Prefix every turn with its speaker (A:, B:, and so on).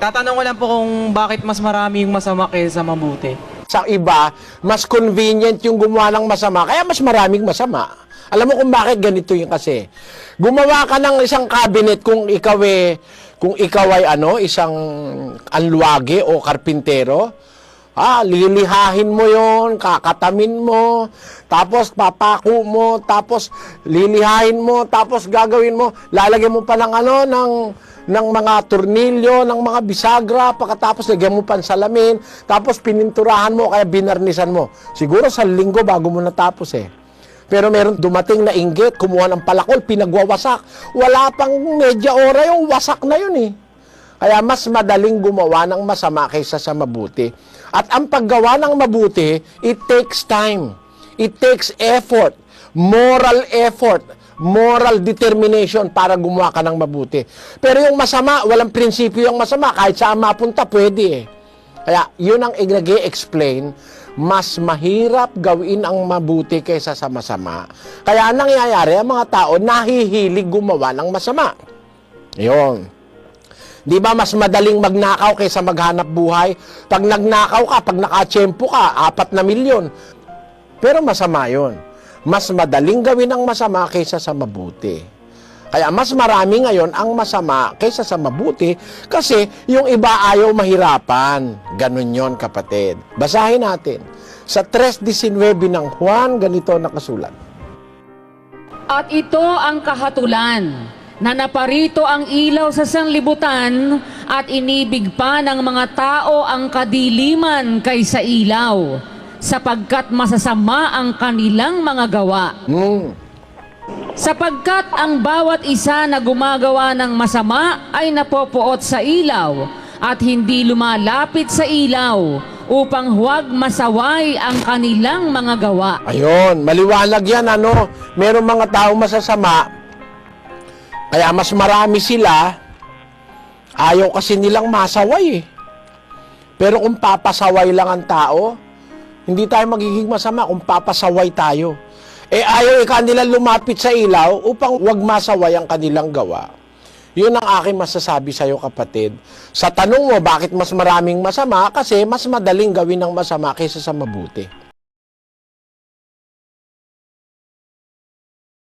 A: Tatanong ko lang po kung bakit mas marami yung masama kaysa mabuti.
B: Sa iba, mas convenient yung gumawa ng masama, kaya mas maraming masama. Alam mo kung bakit ganito yung kasi. Gumawa ka ng isang cabinet kung ikaw ay isang alwage o karpintero, lilihahin mo yon, kakatamin mo, tapos papako mo, tapos lilihahin mo, tapos gagawin mo, lalagyan mo pa ng mga tornilyo, ng mga bisagra, pagkatapos lagyan mo pa ng salamin, tapos pininturahan mo, kaya binarnisan mo. Siguro sa linggo bago mo natapos Pero meron dumating na inggit, kumuha ng palakol, pinagwawasak. Wala pang medya ora yung wasak na yun Kaya mas madaling gumawa ng masama kaysa sa mabuti. At ang paggawa ng mabuti, it takes time. It takes effort, moral determination para gumawa ka ng mabuti. Pero yung masama, walang prinsipyo yung masama. Kahit saan mapunta, pwede Kaya yun ang nag-i-explain, mas mahirap gawin ang mabuti kaysa sa masama. Kaya nangyayari, ang mga tao nahihilig gumawa ng masama. Yun. Di ba mas madaling magnakaw kaysa maghanap buhay? Pag nagnakaw ka, pag nakatsyempo ka, 4 na milyon. Pero masama yun. Mas madaling gawin ang masama kaysa sa mabuti. Kaya mas marami ngayon ang masama kaysa sa mabuti kasi yung iba ayaw mahirapan. Ganun yon, kapatid. Basahin natin. Sa 3:19 ng Juan, ganito nakasulat.
C: At ito ang kahatulan, na naparito ang ilaw sa sanlibutan at inibig pa ng mga tao ang kadiliman kaysa ilaw, sapagkat masasama ang kanilang mga gawa. Sapagkat ang bawat isa na gumagawa ng masama ay napopoot sa ilaw at hindi lumalapit sa ilaw upang huwag masaway ang kanilang mga gawa.
B: Ayun, maliwanag yan Merong mga taong masasama, kaya mas marami sila, ayaw kasi nilang masaway Pero kung papasaway lang ang tao, hindi tayo magiging masama kung papasaway tayo. Ayaw kanila lumapit sa ilaw upang wag masaway ang kanilang gawa. Yun ang aking masasabi sa iyo, kapatid. Sa tanong mo, bakit mas maraming masama? Kasi mas madaling gawin ng masama kaysa sa mabuti.